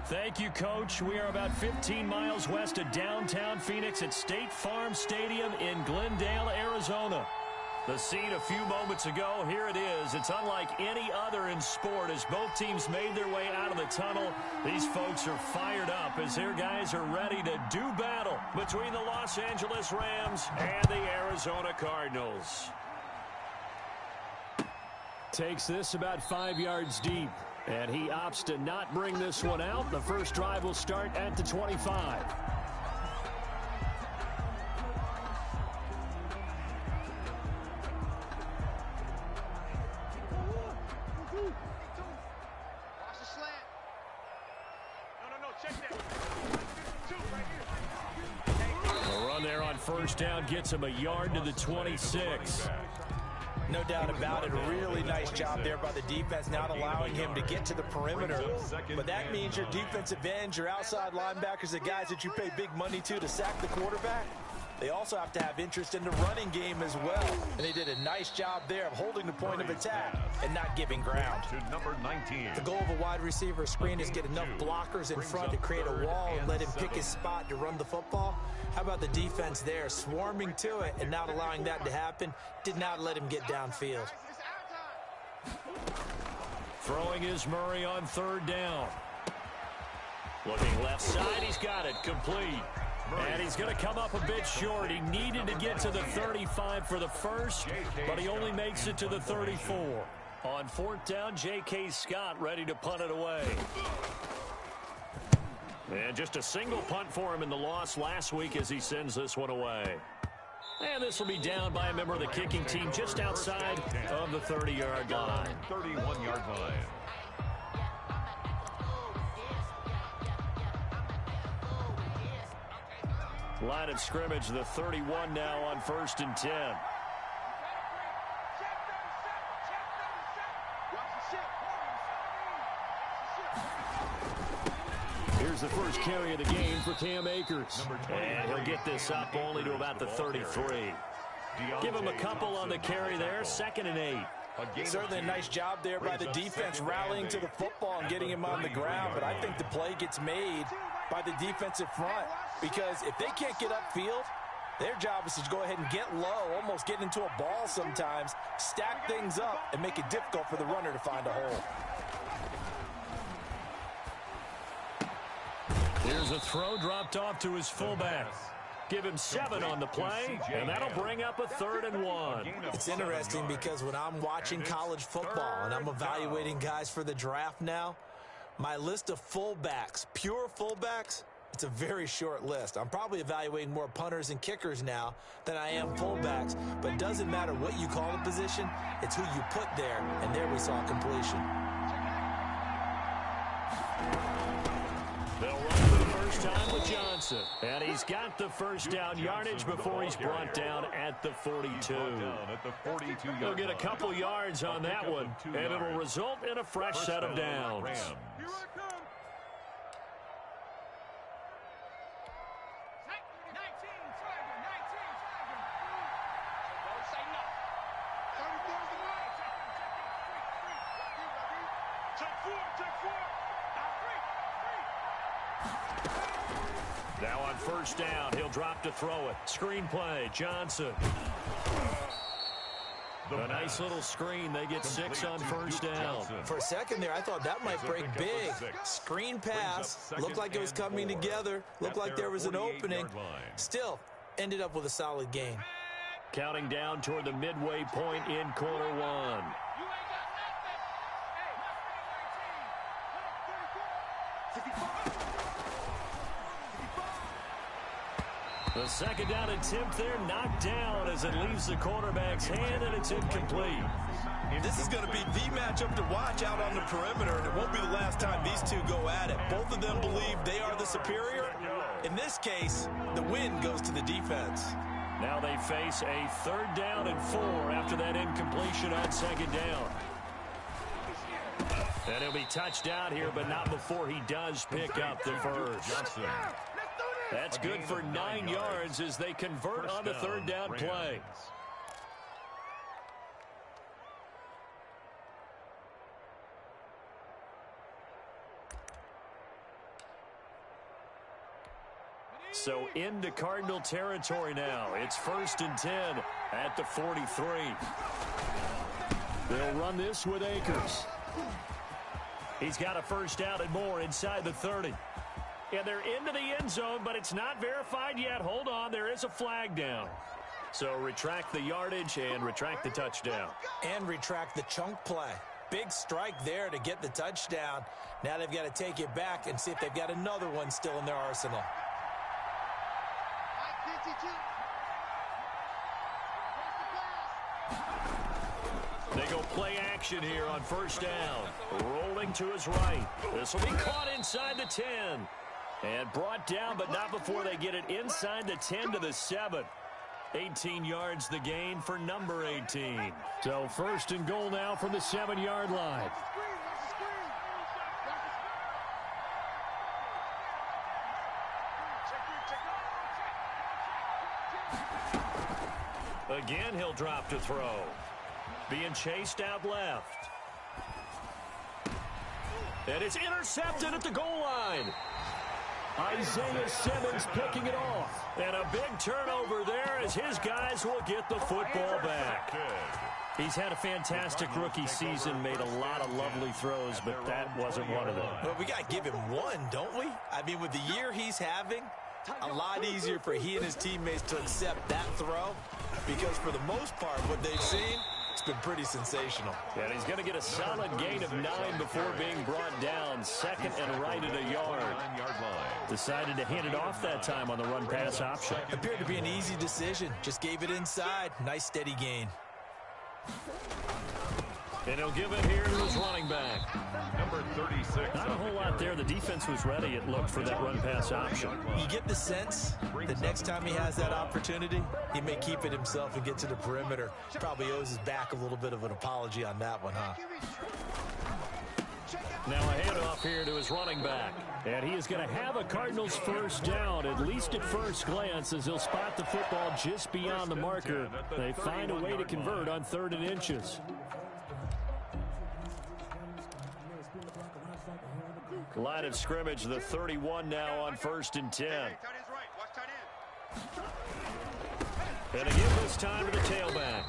Thank you, Coach. We are about 15 miles west of downtown Phoenix at State Farm Stadium in Glendale, Arizona. The scene a few moments ago, here it is. It's unlike any other in sport as both teams made their way out of the tunnel. These folks are fired up as their guys are ready to do battle between the Los Angeles Rams and the Arizona Cardinals. Takes this about 5 yards deep, and he opts to not bring this one out. The first drive will start at the 25. The run there on first down gets him a yard to the 26. No doubt about it. A really nice job there by the defense, not allowing him to get to the perimeter. But that means your defensive ends, your outside linebackers, the guys that you pay big money to sack the quarterback, they also have to have interest in the running game as well. And they did a nice job there of holding the point of attack and not giving ground. To number 19. The goal of a wide receiver screen is get enough blockers in front to create a wall and let him pick his spot to run the football. How about the defense there, swarming to it and not allowing that to happen? Did not let him get downfield. Throwing is Murray on third down. Looking left side, he's got it, complete. And he's going to come up a bit short. He needed to get to the 35 for the first, but he only makes it to the 34. On fourth down, J.K. Scott ready to punt it away. And just a single punt for him in the loss last week as he sends this one away. And this will be down by a member of the kicking team just outside of the 30-yard line. 31-yard line. Line of scrimmage, the 31 now on 1st and 10. Here's the first carry of the game for Cam Akers. And he'll get this up only to about the 33. Give him a couple on the carry there, 2nd and 8. Certainly a nice job there by the defense rallying to the football and getting him on the ground, but I think the play gets made by the defensive front because if they can't get upfield, their job is to go ahead and get low, almost get into a ball sometimes, stack things up, and make it difficult for the runner to find a hole. Here's a throw dropped off to his fullback. Give him 7 on the play, and that'll bring up a 3rd and 1. It's interesting because when I'm watching college football and I'm evaluating guys for the draft now, my list of fullbacks, pure fullbacks, it's a very short list. I'm probably evaluating more punters and kickers now than I am fullbacks, but it doesn't matter what you call a position, it's who you put there, and there we saw completion. They'll run for the first time with Johnson. And he's got the first down yardage before he's brought down at the 42. He'll get a couple yards on that one, and it'll result in a fresh set of downs. Now on first down, he'll drop to throw it. Screen play, Johnson. A nice little screen. They get 6 on first down. For a second there, I thought that might break big. Screen pass. Looked like it was coming together. Looked like there was an opening. Still, ended up with a solid gain. Counting down toward the midway point in quarter 1. The 2nd down attempt there knocked down as it leaves the quarterback's hand, and it's incomplete. This is going to be the matchup to watch out on the perimeter, and it won't be the last time these two go at it. Both of them believe they are the superior. In this case, the win goes to the defense. Now they face a 3rd down and 4 after that incompletion on 2nd down. And he'll be touched out here, but not before he does pick up the first. That's good for 9 yards as they convert on the 3rd down play. So into Cardinal territory now. It's 1st and 10 at the 43. They'll run this with Akers. He's got a first down and more inside the 30. And they're into the end zone, but it's not verified yet. Hold on, there is a flag down. So retract the yardage and retract the touchdown. And retract the chunk play. Big strike there to get the touchdown. Now they've got to take it back and see if they've got another one still in their arsenal. They go play action here on first down. Rolling to his right. This will be caught inside the 10. And brought down, but not before they get it inside the 10 to the 7. 18 yards the gain for number 18. So 1st and goal now from the 7-yard line. Again, he'll drop to throw. Being chased out left. And it's intercepted at the goal line. Isaiah Simmons picking it off. And a big turnover there as his guys will get the football back. He's had a fantastic rookie season, made a lot of lovely throws, but that wasn't one of them. Well, we got to give him one, don't we? I mean, with the year he's having, a lot easier for he and his teammates to accept that throw because for the most part, what they've seen, it's been pretty sensational. And he's going to get a solid gain of 9 before being brought down. 2nd and right at a yard. Decided to hand it off that time on the run-pass option. Appeared to be an easy decision. Just gave it inside. Nice steady gain. And he'll give it here to his running back. Number 36. Not a whole lot there. The defense was ready, it looked, for that run-pass option. You get the sense that next time he has that opportunity, he may keep it himself and get to the perimeter. Probably owes his back a little bit of an apology on that one, huh? Now a handoff here to his running back. And he is going to have a Cardinals first down, at least at first glance, as he'll spot the football just beyond the marker. They find a way to convert on 3rd and inches. Line of scrimmage, the 31 now on 1st and 10. And again this time to the tailback.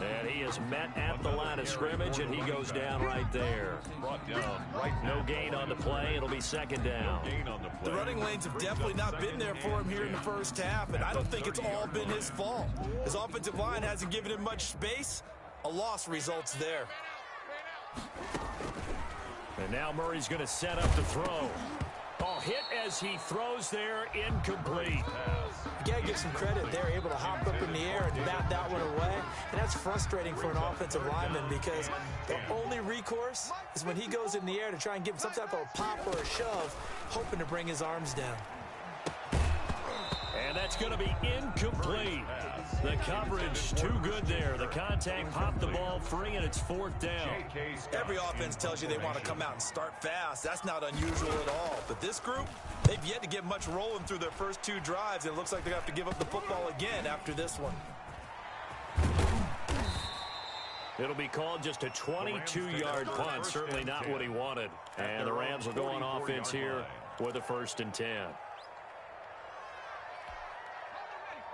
And he is met at the line of scrimmage, and he goes down right there. No gain on the play. It'll be 2nd down. The running lanes have definitely not been there for him here in the first half, and I don't think it's all been his fault. His offensive line hasn't given him much space. A loss results there. And now Murray's going to set up the throw. Oh, hit as he throws there, incomplete. You got to give some credit. They're able to hop up in the air and bat that one away. And that's frustrating for an offensive lineman because the only recourse is when he goes in the air to try and give him some type of a pop or a shove, hoping to bring his arms down. And that's going to be incomplete. The coverage too good there. The contact popped the ball free, and it's 4th down. Every offense tells you they want to come out and start fast. That's not unusual at all. But this group, they've yet to get much rolling through their first 2 drives, and it looks like they're going to have to give up the football again after this one. It'll be called just a 22-yard punt. Certainly not what he wanted. And the Rams will go on offense here with a 1st and 10.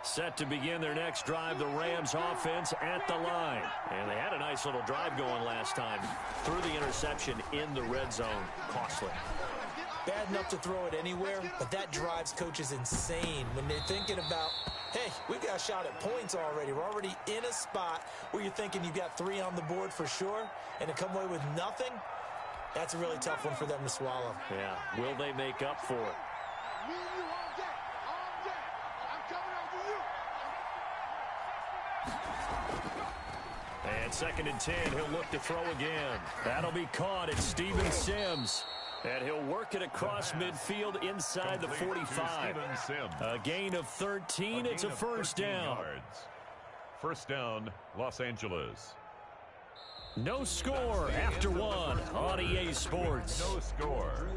Set to begin their next drive, the Rams offense at the line. And they had a nice little drive going last time. Threw the interception in the red zone. Costly. Bad enough to throw it anywhere, but that drives coaches insane when they're thinking about, hey, we've got a shot at points already. We're already in a spot where you're thinking you've got 3 on the board for sure, and to come away with nothing, that's a really tough one for them to swallow. Yeah, will they make up for it? And 2nd and 10, he'll look to throw again. That'll be caught. It's Steven Sims. And he'll work it across midfield inside the 45. A gain of 13. It's a first down. First down, Los Angeles. No score after 1 on EA Sports. No score.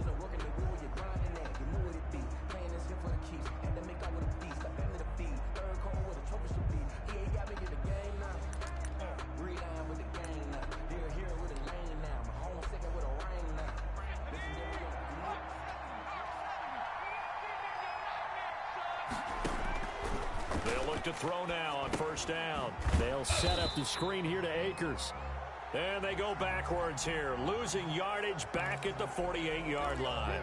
They'll look to throw now on first down. They'll set up the screen here to Akers. And they go backwards here, losing yardage back at the 48-yard line.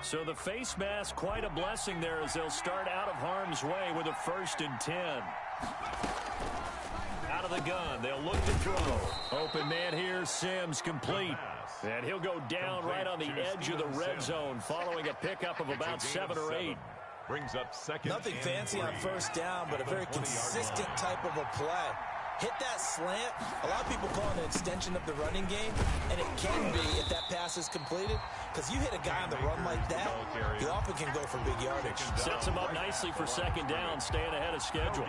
So the face mask, quite a blessing there as they'll start out of harm's way with a 1st and 10. Out of the gun, they'll look to throw. Open man here, Sims complete. And he'll go down right on the edge of the red zone following a pickup of about 7 or 8. Brings up second. Nothing fancy on first down, but a very consistent type of a play. Hit that slant. A lot of people call it an extension of the running game, and it can be if that pass is completed, because you hit a guy on the run like that, he often can go for big yardage. Sets him up nicely for second down, staying ahead of schedule.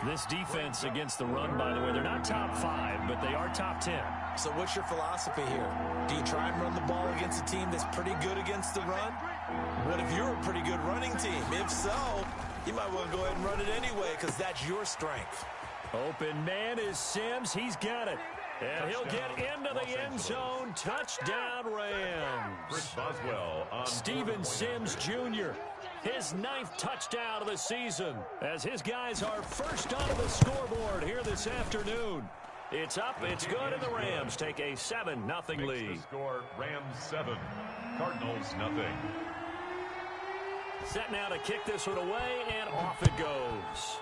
This defense against the run, by the way, they're not top 5, but they are top 10. So what's your philosophy here? Do you try and run the ball against a team that's pretty good against the run? What if you're a pretty good running team? If so, you might want to go ahead and run it anyway, because that's your strength. Open man is Sims. He's got it. And he'll get into the end zone. Touchdown, Rams. Steven Sims Jr., his 9th touchdown of the season, as his guys are first onto the scoreboard here this afternoon. It's up, it's good, and the Rams take a 7-0 lead. Score, Rams 7, Cardinals 0. Set now to kick this one away, and off it goes.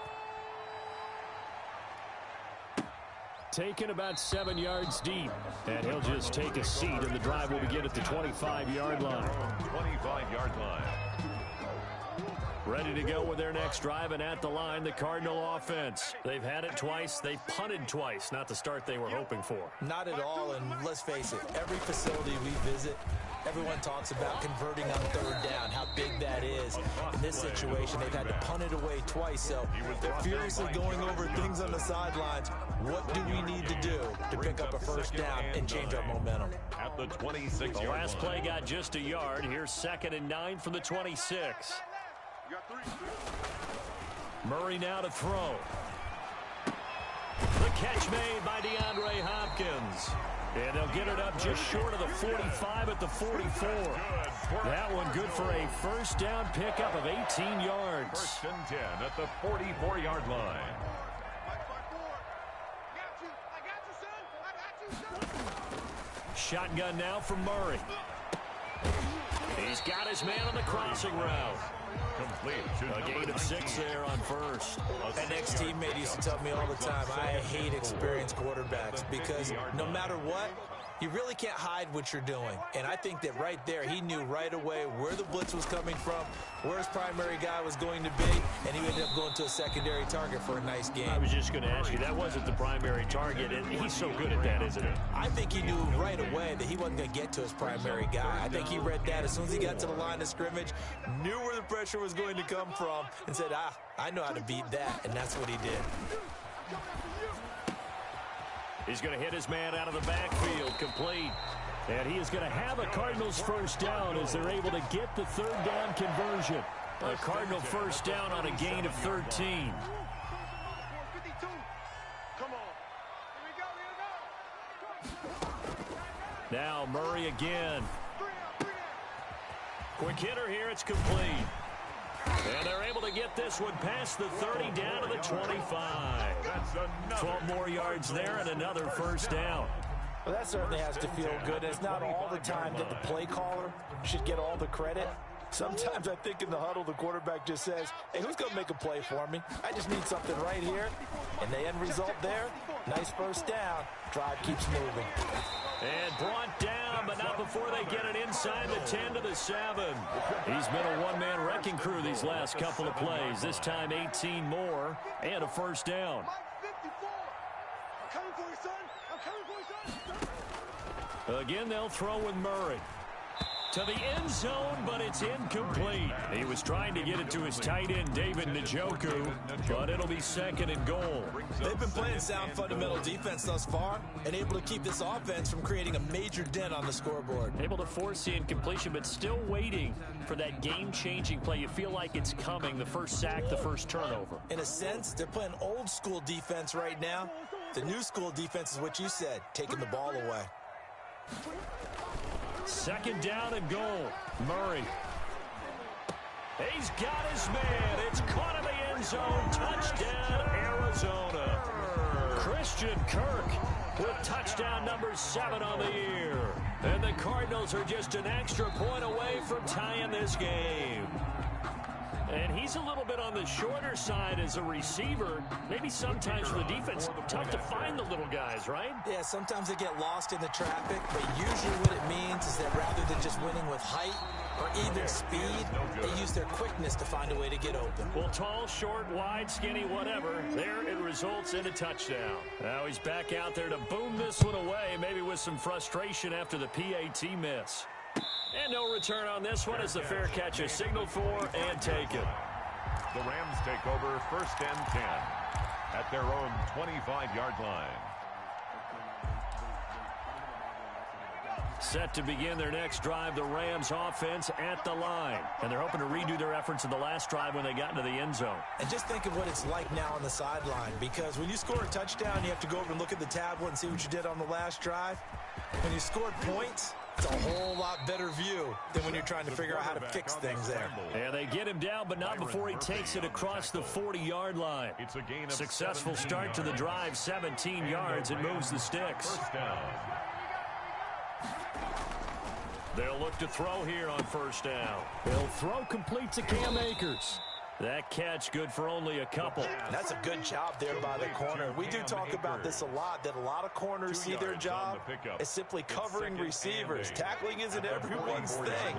Taken about 7 yards deep, and he'll just take a seat, and the drive will begin at the 25-yard line. 25-yard line. Ready to go with their next drive, and at the line, the Cardinal offense. They've had it twice. They've punted twice. Not the start they were hoping for. Not at all, and let's face it, every facility we visit, everyone talks about converting on 3rd down, how big that is. In this situation, they've had to punt it away twice, so they're furiously going over things on the sidelines. What do we need to do to pick up a 1st down and change our momentum? At the 26-yard line. The last play got just a yard. Here's 2nd and 9 from the 26. Murray now to throw. The catch made by DeAndre Hopkins. And they'll get it up just short of the 45 at the 44. That one good for a 1st down pickup of 18 yards. 1st and 10 at the 44-yard line. Shotgun now from Murray. He's got his man on the crossing route. Complete. A gain of 6 there on 1st. An ex-teammate used to tell me all the time, I hate experienced quarterbacks because no matter what, you really can't hide what you're doing. And I think that right there, he knew right away where the blitz was coming from, where his primary guy was going to be, and he ended up going to a secondary target for a nice game. I was just going to ask you, that wasn't the primary target, and he's so good at that, isn't he? I think he knew right away that he wasn't going to get to his primary guy. I think he read that as soon as he got to the line of scrimmage, knew where the pressure was going to come from, and said, I know how to beat that, and that's what he did. He's going to hit his man out of the backfield, complete. And he is going to have a Cardinals 1st down as they're able to get the 3rd down conversion. A Cardinal 1st down on a gain of 13. Now Murray again. Quick hitter here, it's complete. And they're able to get this one past the 30 down to the 25. 12 more yards there and another 1st down. Well, that certainly has to feel good. It's not all the time that the play caller should get all the credit. Sometimes I think in the huddle, the quarterback just says, hey, who's going to make a play for me? I just need something right here. And the end result there, nice 1st down. Drive keeps moving. And brought down, but not before they get it inside the 10 to the 7. He's been a one-man wrecking crew these last couple of plays. This time 18 more and a 1st down. Again, they'll throw with Murray. To the end zone, but it's incomplete. He was trying to get it to his tight end, David Njoku, but it'll be 2nd and goal. They've been playing sound fundamental defense thus far and able to keep this offense from creating a major dent on the scoreboard. Able to force the incompletion, but still waiting for that game-changing play. You feel like it's coming, the 1st sack, the 1st turnover. In a sense, they're playing old-school defense right now, The new school defense is what you said, taking the ball away. Second down and goal. Murray. He's got his man. It's caught in the end zone. Touchdown, Arizona. Christian Kirk with touchdown number 7 on the year. And the Cardinals are just an extra point away from tying this game. And he's a little bit on the shorter side as a receiver. Maybe sometimes for the defense, tough to find the little guys, right? Yeah, sometimes they get lost in the traffic, but usually what it means is that rather than just winning with height or even speed, they use their quickness to find a way to get open. Well, tall, short, wide, skinny, whatever, there it results in a touchdown. Now he's back out there to boom this one away, maybe with some frustration after the PAT miss. And no return on this one as the fair catch is signaled for and taken. The Rams take over 1st and 10 at their own 25-yard line. Set to begin their next drive, the Rams offense at the line. And they're hoping to redo their efforts in the last drive when they got into the end zone. And just think of what it's like now on the sideline, because when you score a touchdown, you have to go over and look at the tablet and see what you did on the last drive. When you scored points, it's a whole lot better view than when you're trying to figure out how to fix things there. And they get him down, but not before he takes it across the 40-yard line. It's a gain of successful start to the drive, 17 yards, and moves the sticks. First down. They'll look to throw here on first down. They'll throw complete to Cam Akers. That catch good for only a couple. That's a good job there by the corner. We do talk about this a lot, that a lot of corners see their job as simply covering receivers. Tackling isn't everyone's thing.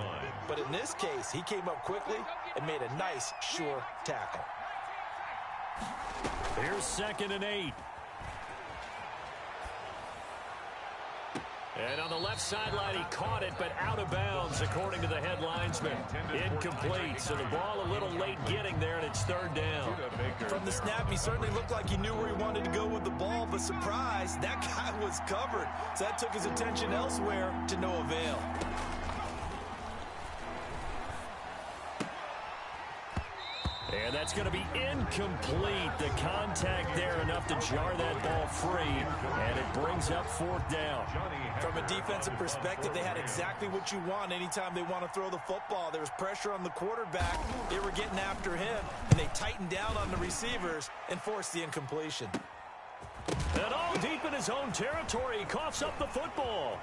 But in this case, he came up quickly and made a nice, sure tackle. Here's 2nd and 8. And on the left sideline, he caught it, but out of bounds, according to the head linesman. Incomplete, so the ball a little late getting there, and it's 3rd down. From the snap, he certainly looked like he knew where he wanted to go with the ball, but surprise, that guy was covered. So that took his attention elsewhere to no avail. And that's going to be incomplete. The contact there enough to jar that ball free, and it brings up 4th down. From a defensive perspective, they had exactly what you want anytime they want to throw the football. There was pressure on the quarterback. They were getting after him, and they tightened down on the receivers and forced the incompletion. And all deep in his own territory, he coughs up the football.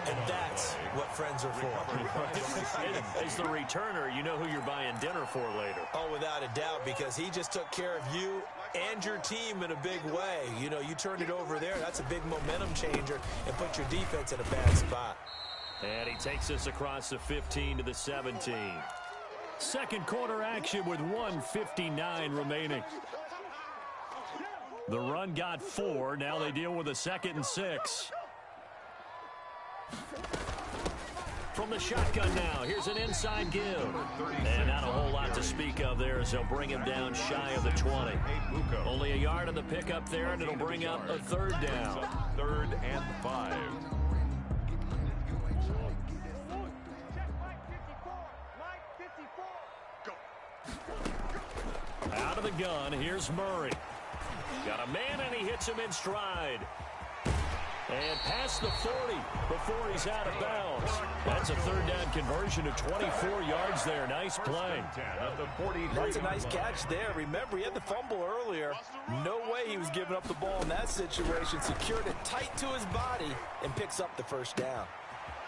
And that's what friends are for. As the returner, you know who you're buying dinner for later. Oh, without a doubt, because he just took care of you and your team in a big way. You know, you turned it over there. That's a big momentum changer and put your defense in a bad spot. And he takes us across the 15 to the 17. Second quarter action with 1:59 remaining. The run got 4. Now they deal with a 2nd and 6. From the shotgun now, here's an inside give. And not a whole lot to speak of there as they'll bring him down shy of the 20. Only a yard on the pickup there, and it'll bring up a 3rd down. 3rd and 5. Out of the gun, here's Murray. Got a man, and he hits him in stride. And past the 40 before he's out of bounds. That's a 3rd down conversion of 24 yards there. Nice play. That's a nice catch there. Remember, he had the fumble earlier. No way he was giving up the ball in that situation. Secured it tight to his body and picks up the 1st down.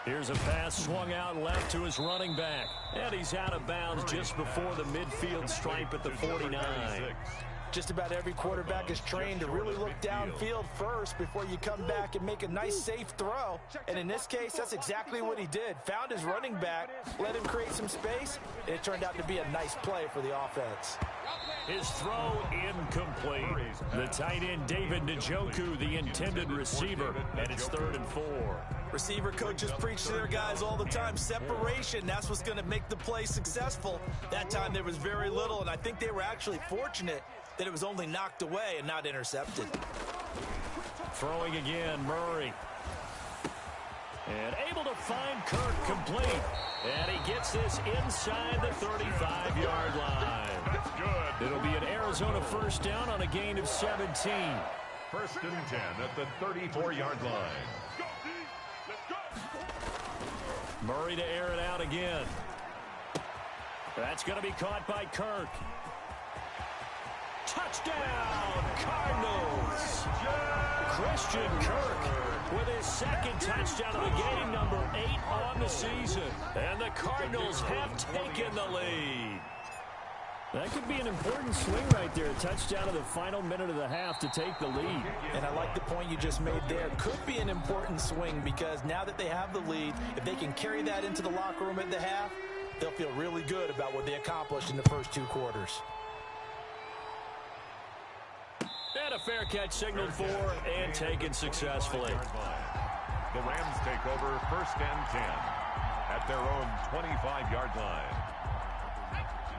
Here's a pass swung out left to his running back. And he's out of bounds just before the midfield stripe at the 49. Just about every quarterback is trained to really look downfield first before you come back and make a nice, safe throw. And in this case, that's exactly what he did. Found his running back, let him create some space, and it turned out to be a nice play for the offense. His throw incomplete. The tight end, David Njoku, the intended receiver, and it's 3rd and 4. Receiver coaches preach to their guys all the time. Separation, that's what's going to make the play successful. That time there was very little, and I think they were actually fortunate that it was only knocked away and not intercepted. Throwing again, Murray. And able to find Kirk complete. And he gets this inside the 35-yard line. That's good. It'll be an Arizona first down on a gain of 17. First and 10 at the 34-yard line. Murray to air it out again. That's going to be caught by Kirk. Touchdown, Cardinals. Christian Kirk with his second touchdown of the game, number 8 on the season. And the Cardinals have taken the lead. That could be an important swing right there. A touchdown of the final minute of the half to take the lead. And I like the point you just made there. Could be an important swing because now that they have the lead, if they can carry that into the locker room at the half, they'll feel really good about what they accomplished in the first 2 quarters. And a fair catch signaled for and taken successfully. The Rams take over first and 10 at their own 25-yard line.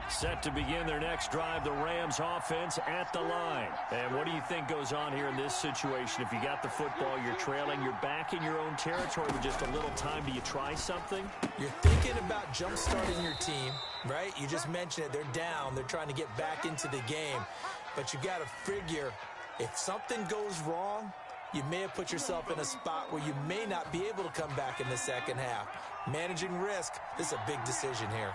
Set to begin their next drive, the Rams offense at the line. And what do you think goes on here in this situation? If you got the football, you're trailing, you're back in your own territory with just a little time. Do you try something? You're thinking about jump-starting your team, right? You just mentioned it. They're down. They're trying to get back into the game. But you got to figure if something goes wrong, you may have put yourself in a spot where you may not be able to come back in the second half. Managing risk, this is a big decision here.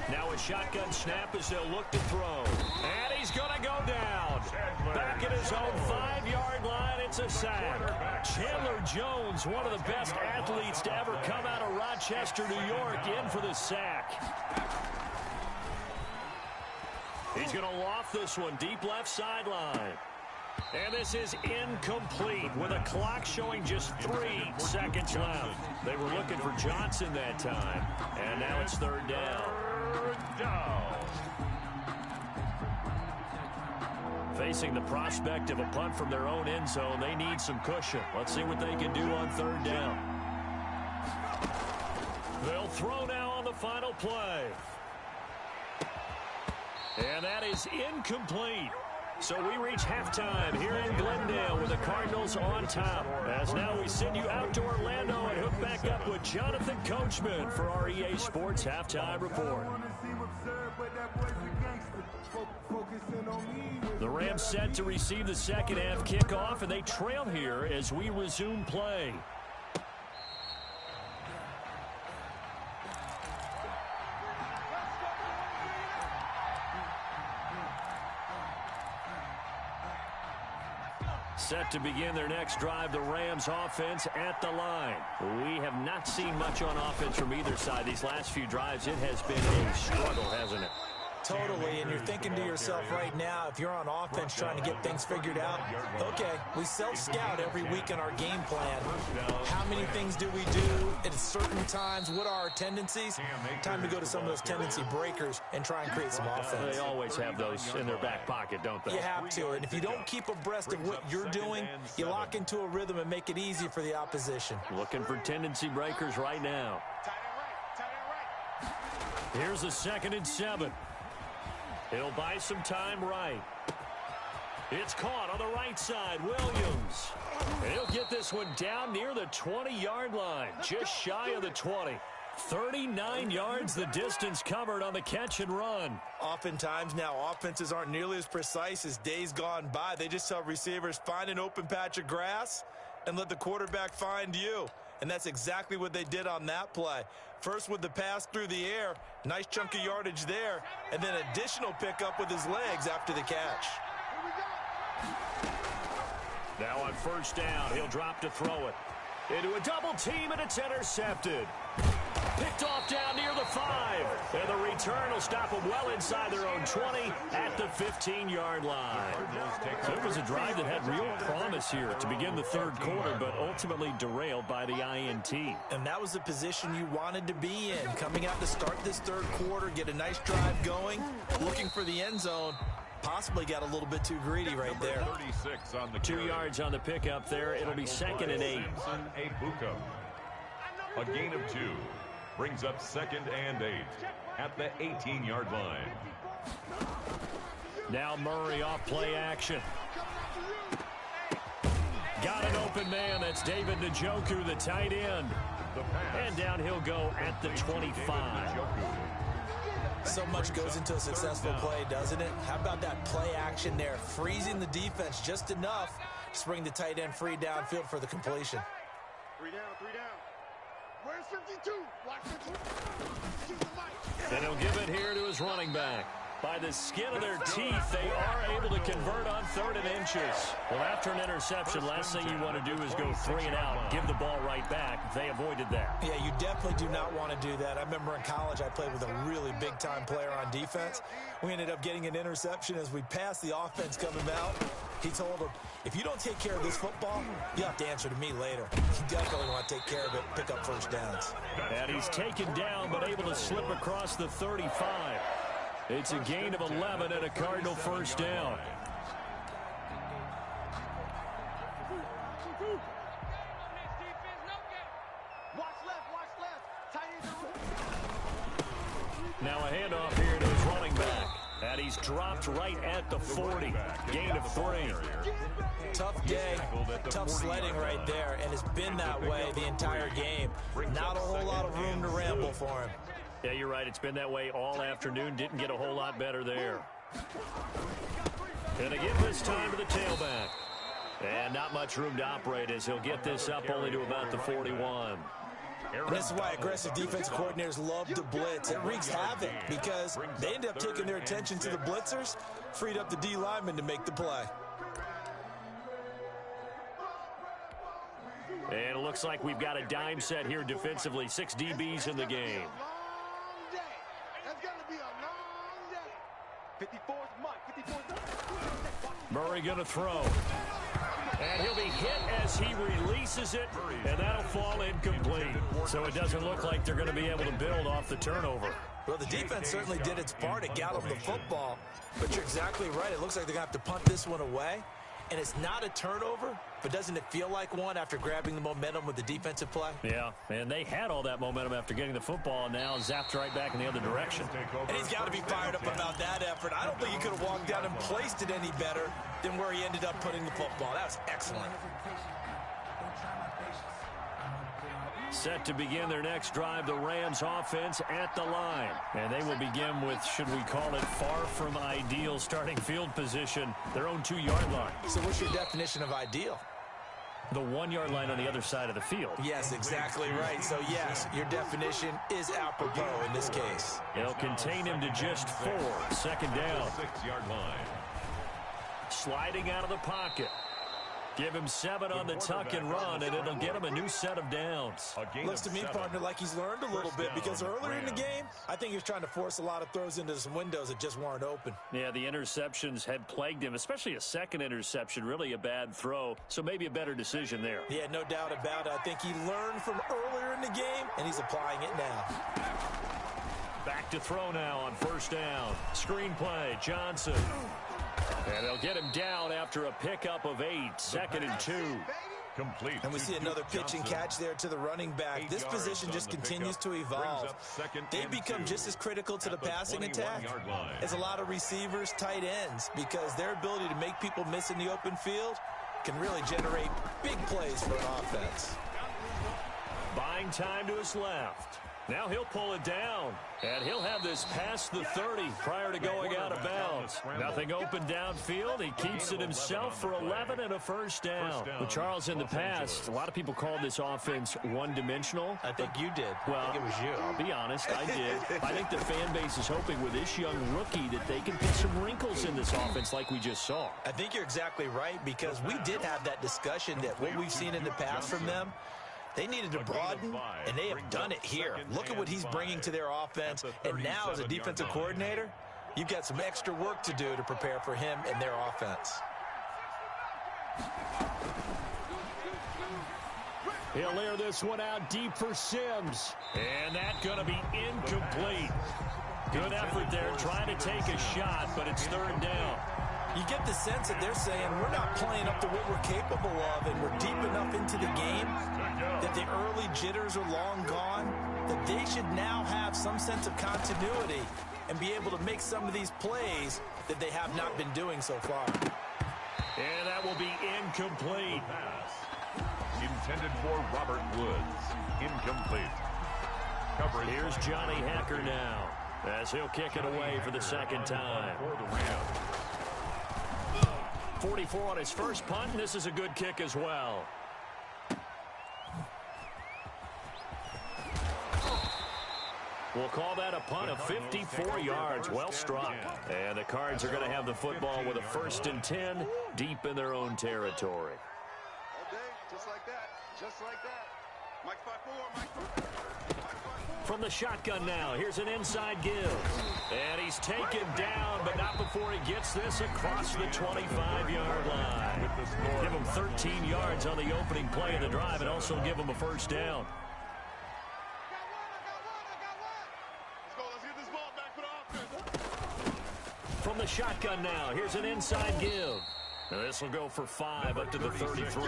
Now a shotgun snap as they'll look to throw. And he's going to go down. Back at his own 5-yard line, it's a sack. Chandler Jones, one of the best athletes to ever come out of Rochester, New York, in for the sack. He's going to loft this one deep left sideline. And this is incomplete with a clock showing just 3 seconds left. They were looking for Johnson that time. And now it's third down. Facing the prospect of a punt from their own end zone, they need some cushion. Let's see what they can do on third down. They'll throw now on the final play. And that is incomplete. So we reach halftime here in Glendale with the Cardinals on top. As now we send you out to Orlando and hook back up with Jonathan Coachman for our EA Sports Halftime Report. The Rams set to receive the second half kickoff, and they trail here as we resume play. Set to begin their next drive, the Rams offense at the line. We have not seen much on offense from either side. These last few drives, it has been a struggle, hasn't it? Totally, and you're thinking to yourself right now, if you're on offense trying to get things figured out, okay, we self-scout every week in our game plan. How many things do we do at certain times? What are our tendencies? Time to go to some of those tendency breakers and try and create some offense. They always have those in their back pocket, don't they? You have to, and if you don't keep abreast of what you're doing, you lock into a rhythm and make it easy for the opposition. Looking for tendency breakers right now. Here's a 2nd and 7. He'll buy some time right. It's caught on the right side. Williams. And he'll get this one down near the 20-yard line. Just shy of the 20. 39 yards the distance covered on the catch and run. Oftentimes now offenses aren't nearly as precise as days gone by. They just tell receivers, find an open patch of grass and let the quarterback find you. And that's exactly what they did on that play. First with the pass through the air, nice chunk of yardage there, and then additional pickup with his legs after the catch. Now on first down, he'll drop to throw it. Into a double team, and it's intercepted. Picked off down near the 5. And the return will stop them well inside their own 20 at the 15-yard line. So it was a drive that had real promise here to begin the third quarter, but ultimately derailed by the INT. And that was the position you wanted to be in. Coming out to start this third quarter, get a nice drive going, looking for the end zone. Possibly got a little bit too greedy right there. 36 on the 2 yards on the pickup there. It'll be 2nd and 8. A gain of 2 brings up 2nd and 8 at the 18-yard line. Now Murray off play action. Got an open man. That's David Njoku, the tight end. And down he'll go at the 25. So much goes into a successful play, doesn't it? How about that play action there? Freezing the defense just enough to bring the tight end free downfield for the completion. 3 down, 3 down. Where's 52? Watch 52. And he'll give it here to his running back. By the skin of their teeth, they are able to convert on 3rd and inches. Well, after an interception, last thing you want to do is go 3 and out, give the ball right back. They avoided that. Yeah, you definitely do not want to do that. I remember in college I played with a really big-time player on defense. We ended up getting an interception as we passed the offense coming out. He told him, if you don't take care of this football, you have to answer to me later. You definitely want to take care of it, pick up first downs. And he's taken down but able to slip across the 35. It's a gain of 11 and a Cardinal first down. Now a handoff here to his running back. And he's dropped right at the 40. Gain of 3. Tough day, tough sledding right there, and it's been that way the entire game. Not a whole lot of room to ramble for him. Yeah, you're right. It's been that way all afternoon. Didn't get a whole lot better there. Gonna give this time to the tailback. And not much room to operate as he'll get this up only to about the 41. And this is why aggressive defensive coordinators love to blitz. It wreaks havoc because they end up taking their attention to the blitzers, freed up the D lineman to make the play. And it looks like we've got a dime set here defensively. 6 DBs in the game. Murray going to throw. And he'll be hit as he releases it, and that'll fall incomplete. So it doesn't look like they're going to be able to build off the turnover. Well, the defense certainly did its part. It got them the football. But you're exactly right. It looks like they're going to have to punt this one away. And it's not a turnover, but doesn't it feel like one after grabbing the momentum with the defensive play? Yeah, and they had all that momentum after getting the football, and now zapped right back in the other direction. And he's got to be fired up about that effort. I don't think he could have walked down and placed it any better than where he ended up putting the football. That was excellent. Set to begin their next drive, the Rams offense at the line. And they will begin with, should we call it, far from ideal starting field position, their own 2-yard line. So what's your definition of ideal? The 1-yard line on the other side of the field. Yes, exactly right. So, yes, your definition is apropos in this case. They'll contain him to just 4. Second down. 6-yard line. Sliding out of the pocket. Give him 7 on the tuck and run, and it'll get him a new set of downs. Looks to me, partner, like he's learned a little bit because earlier in the game, I think he was trying to force a lot of throws into some windows that just weren't open. Yeah, the interceptions had plagued him, especially a second interception, really a bad throw. So maybe a better decision there. Yeah, no doubt about it. I think he learned from earlier in the game, and he's applying it now. Back to throw now on first down. Screen play, Johnson. And they'll get him down after a pickup of 8. 2nd and 2. Complete. And we see another pitch and catch there to the running back. This position just continues to evolve. They become just as critical to the passing attack as a lot of receivers, tight ends, because their ability to make people miss in the open field can really generate big plays for an offense. Buying time to his left. Now he'll pull it down, and he'll have this past the 30 prior to going out of bounds. Nothing open downfield. He keeps it himself for 11 and a first down. With Charles in the past, a lot of people called this offense one-dimensional. I think you did. Well, I think it was you. I'll be honest, I did. I think the fan base is hoping with this young rookie that they can put some wrinkles in this offense like we just saw. I think you're exactly right, because we did have that discussion that what we've seen in the past from them, they needed to broaden, and they have done it here. Look at what he's bringing to their offense, and now as a defensive coordinator, you've got some extra work to do to prepare for him and their offense. He'll air this one out deep for Sims, and that's going to be incomplete. Good effort there, trying to take a shot, but it's 3rd down. You get the sense that they're saying we're not playing up to what we're capable of, and we're deep enough into the game that the early jitters are long gone, that they should now have some sense of continuity and be able to make some of these plays that they have not been doing so far. And that will be incomplete. Pass. Intended for Robert Woods. Incomplete. Coverage. Here's Johnny Hacker now, as he'll kick it away for the second time. 44 on his first punt. This is a good kick as well. We'll call that a punt of 54 yards. Well struck. And the Cards are going to have the football with a 1st and 10 deep in their own territory. All day, just like that. Just like that. Mike 5-4, Mike 5-4. From the shotgun now, here's an inside give. And he's taken down, but not before he gets this across the 25-yard line. Give him 13 yards on the opening play of the drive and also give him a first down. From the shotgun now, here's an inside give. This will go for 5 up to the 33.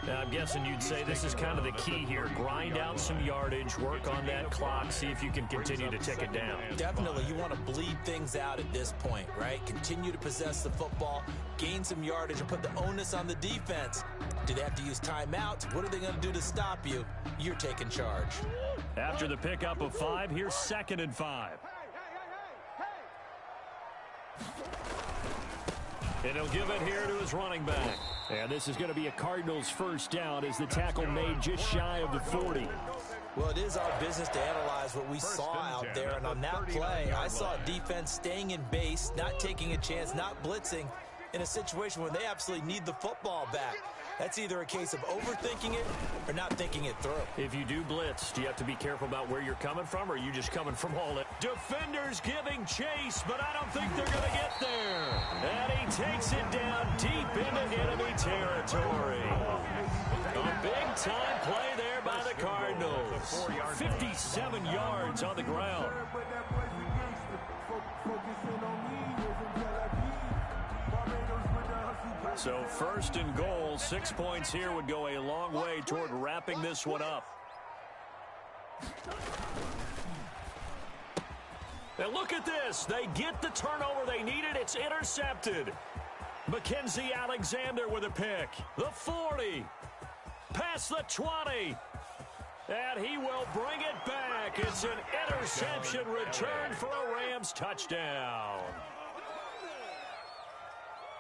Now, I'm guessing you'd say this is kind of the key here. Grind out some yardage, work on that clock, see if you can continue to tick it down. Definitely, you want to bleed things out at this point, right? Continue to possess the football, gain some yardage, and put the onus on the defense. Do they have to use timeouts? What are they going to do to stop you? You're taking charge. After the pickup of 5, here's 2nd and 5. And he'll give it here to his running back. And this is going to be a Cardinals first down as the tackle made just shy of the 40. Well, it is our business to analyze what we saw out there. And on that play, I saw defense staying in base, not taking a chance, not blitzing in a situation where they absolutely need the football back. That's either a case of overthinking it or not thinking it through. If you do blitz, do you have to be careful about where you're coming from, or are you just coming from all it? Defenders giving chase, but I don't think they're going to get there. And he takes it down deep into enemy territory. A big-time play there by the Cardinals. 57 yards on the ground. So 1st and goal, 6 points here would go a long way toward wrapping this one up. And look at this. They get the turnover they needed. It's intercepted. Mackenzie Alexander with a pick. The 40. Past the 20. And he will bring it back. It's an interception return for a Rams touchdown.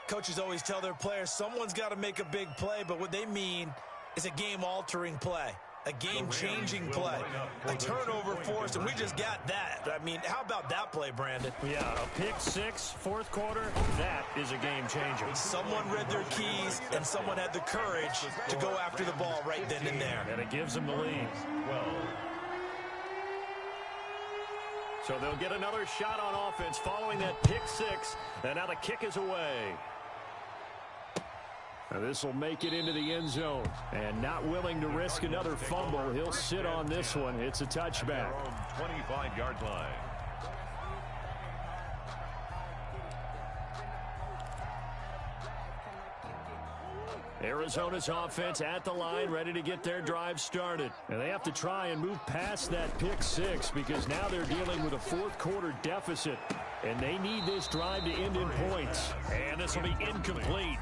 Coaches always tell their players someone's got to make a big play, but what they mean is a game-altering play, a game-changing play, a turnover force, and we just got that. I mean, how about that play, Brandon? Yeah, a pick 6, 4th quarter, that is a game-changer. Someone read their keys, and someone had the courage to go after the ball right then and there. And it gives them the lead. So they'll get another shot on offense following that pick 6, and now the kick is away. Now this will make it into the end zone. And not willing to risk another fumble, he'll sit on this one. It's a touchback. 25-yard line. Arizona's offense at the line, ready to get their drive started. And they have to try and move past that pick 6 because now they're dealing with a 4th quarter deficit. And they need this drive to end in points. And this will be incomplete.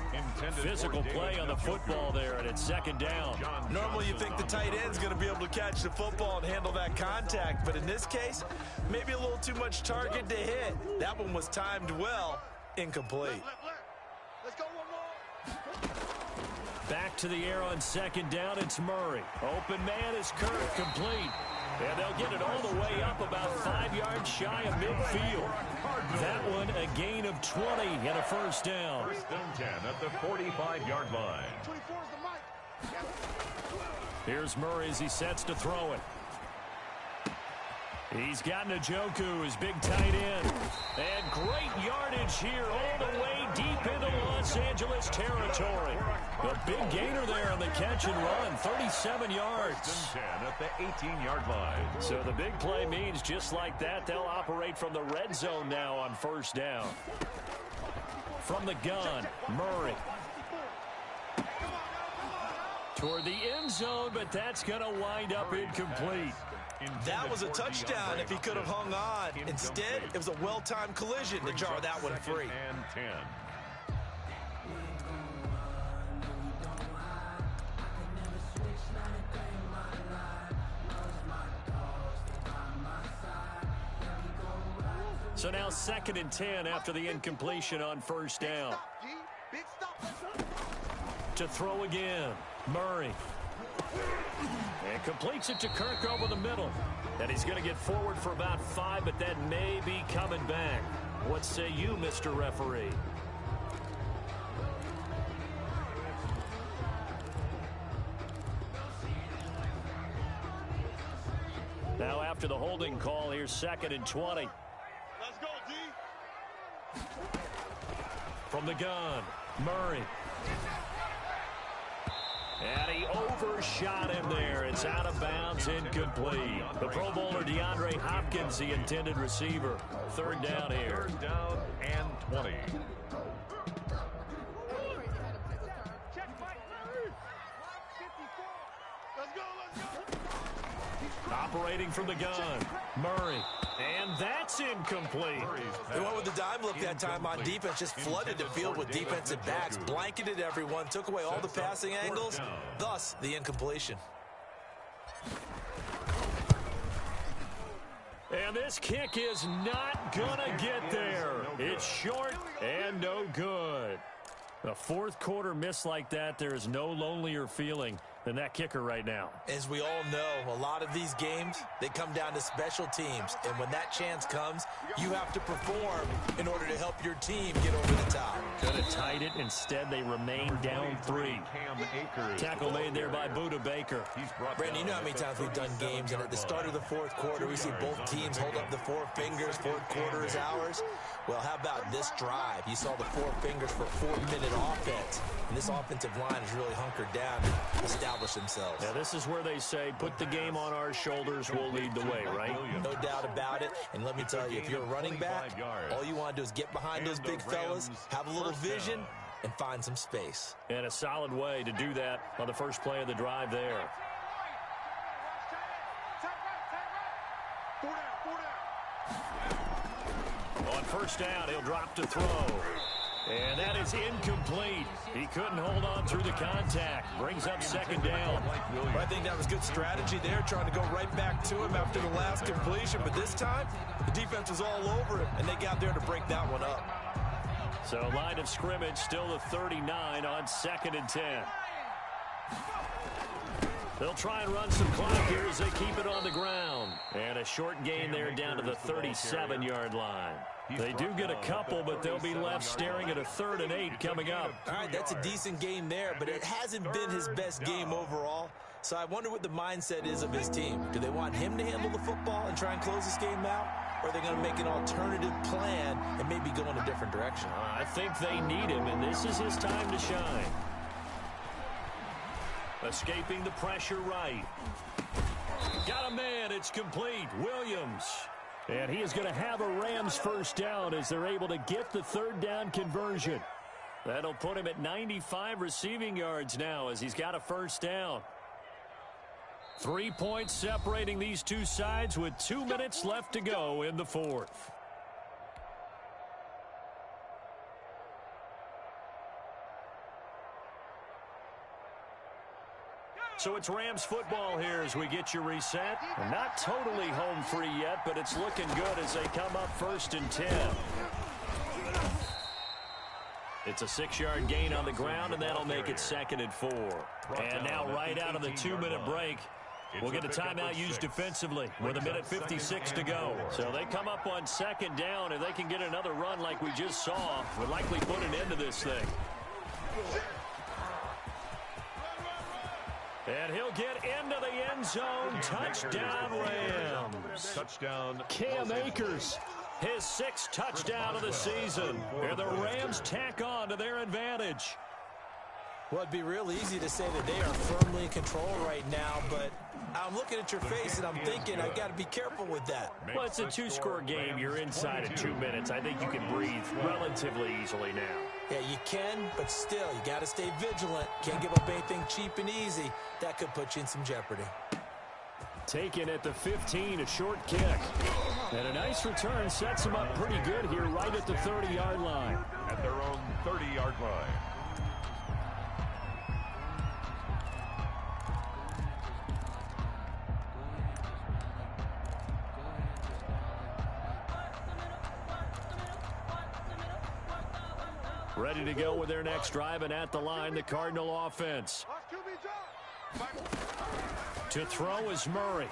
Physical play on the football there, and it's 2nd down. Normally you think the tight end's going to be able to catch the football and handle that contact. But in this case, maybe a little too much target to hit. That one was timed well. Incomplete. Let's go one more. Back to the air on 2nd down, it's Murray. Open man is Kirk, complete. And they'll get it all the way up about 5 yards shy of midfield. That one a gain of 20 and a first down. 1st and 10 at the 45-yard line. 24 is the mic. Here's Murray as he sets to throw it. He's got Njoku, his big tight end. And great yardage here all the way deep into Los Angeles territory. A big gainer there on the catch and run, 37 yards. 1st and 10 at the 18-yard line. So the big play means just like that, they'll operate from the red zone now on 1st down. From the gun, Murray. Toward the end zone, but that's going to wind up incomplete. That was a touchdown if he could have hung on. Instead, it was a well-timed collision to jar that one free. And 10. So now 2nd and 10 after the incompletion on first down. Big stop. To throw again, Murray. And completes it to Kirk over the middle. And he's going to get forward for about 5, but that may be coming back. What say you, Mr. Referee? Now after the holding call, here's 2nd and 20. Let's go, D. From the gun, Murray. And he overshot him there. It's out of bounds, incomplete. The Pro Bowler DeAndre Hopkins, the intended receiver. 3rd down here. 3rd down and 20. Operating from the gun, Murray. And that's incomplete. They went with the dime look that time on defense, just flooded the field with defensive backs, blanketed everyone, took away all the passing angles, thus the incompletion. And this kick is not gonna get there. It's short and no good. A 4th quarter miss like that, there is no lonelier feeling than that kicker right now. As we all know, a lot of these games, they come down to special teams. And when that chance comes, you have to perform in order to help your team get over the top. Could have tied it. Instead, they remain down 3. Tackle made there by Budda Baker. Brandon, you know how many times we've done games, and at the start of the 4th quarter, we see both teams hold up the 4 fingers, 4th quarter is ours. Well, how about this drive? You saw the 4 fingers for 4-minute offense. And this offensive line is really hunkered down and established themselves. Now, this is where they say, put the game on our shoulders, we'll lead the way, right? No doubt about it. And let me tell you, if you're a running back, all you want to do is get behind those big fellas, have a little vision, and find some space. And a solid way to do that on the first play of the drive there. 4 down. On first down, he'll drop to throw. And that is incomplete. He couldn't hold on through the contact. Brings up 2nd down. Well, I think that was good strategy there, trying to go right back to him after the last completion. But this time, the defense was all over him, and they got there to break that one up. So line of scrimmage still the 39 on 2nd and 10. They'll try and run some clock here as they keep it on the ground. And a short gain there down to the 37-yard line. They do get a couple, but they'll be left staring at a 3rd and 8 coming up. All right, that's a decent game there, but it hasn't been his best game overall. So I wonder what the mindset is of his team. Do they want him to handle the football and try and close this game out? Or are they going to make an alternative plan and maybe go in a different direction? I think they need him, and this is his time to shine. Escaping the pressure right. Got a man. It's complete. Williams. And he is going to have a Rams first down as they're able to get the 3rd down conversion. That'll put him at 95 receiving yards now as he's got a first down. 3 points separating these two sides with 2 minutes left to go in the 4th. So it's Rams football here as we get you reset. Not totally home free yet, but it's looking good as they come up 1st and 10. It's a 6-yard gain on the ground, and that'll make it 2nd and 4. And now right out of the 2-minute break, we'll get a timeout used defensively with 1:56 to go. So they come up on 2nd down, and they can get another run like we just saw. Would likely put an end to this thing. And he'll get into the end zone. Touchdown, Rams. Touchdown. Cam Akers, his 6th touchdown of the season. And the Rams tack on to their advantage. Well, it'd be real easy to say that they are firmly in control right now, but I'm looking at your face and I'm thinking I've got to be careful with that. Well, it's a 2-score game. You're inside of 2 minutes. I think you can breathe relatively easily now. Yeah, you can, but still, you got to stay vigilant. Can't give up anything cheap and easy. That could put you in some jeopardy. Taken at the 15, a short kick. And a nice return sets him up pretty good here right at the 30-yard line. At their own 30-yard line. Ready to go with their next drive, and at the line, the Cardinal offense. To throw is Murray.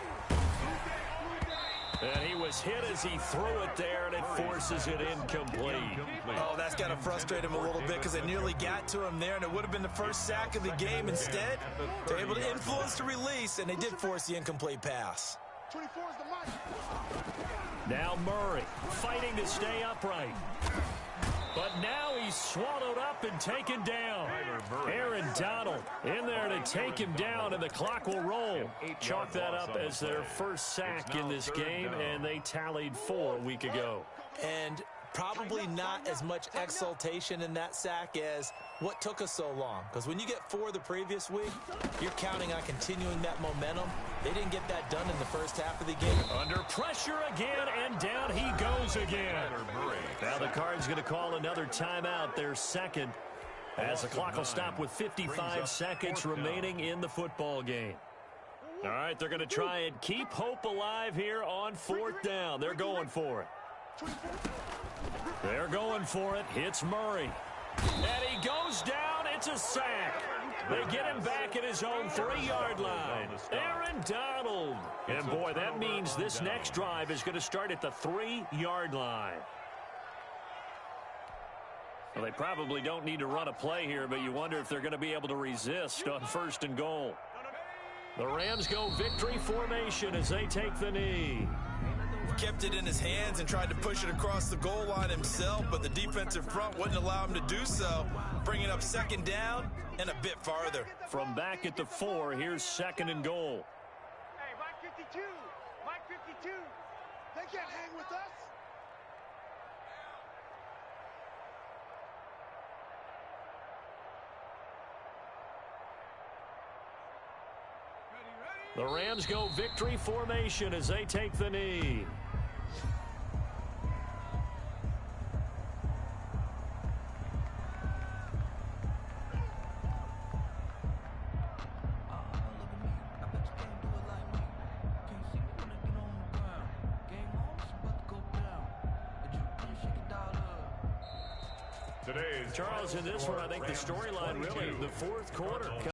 And he was hit as he threw it there, and it forces it incomplete. Oh, that's got to frustrate him a little bit because it nearly got to him there, and it would have been the first sack of the game. Instead, they're able to influence the release, and they did force the incomplete pass. 24 is the mark. Now Murray fighting to stay upright. But now he's swallowed up and taken down. Aaron Donald in there to take him down, and the clock will roll. Chalk that up as their first sack in this game, and they tallied 4 a week ago. And probably not as much exultation in that sack as what took us so long. Because when you get 4 the previous week, you're counting on continuing that momentum. They didn't get that done in the first half of the game. Under pressure again, and down he goes again. Now the Cards going to call another timeout, their second, as the clock will stop with 55 seconds remaining in the football game. All right, they're going to try and keep hope alive here on 4th down. They're going for it. They're going for it. Hits Murray. And he goes down. It's a sack. They get him back at his own 3-yard line. Aaron Donald. And, boy, that means this next drive is going to start at the 3-yard line. Well, they probably don't need to run a play here, but you wonder if they're going to be able to resist on 1st and goal. The Rams go victory formation as they take the knee. Kept it in his hands and tried to push it across the goal line himself, but the defensive front wouldn't allow him to do so, bringing up 2nd down and a bit farther. From back at the 4, here's 2nd and goal. Hey, Mike 52. Mike 52. They can't hang with us. The Rams go victory formation as they take the knee. Charles, in this one, I think the storyline really, the 4th quarter.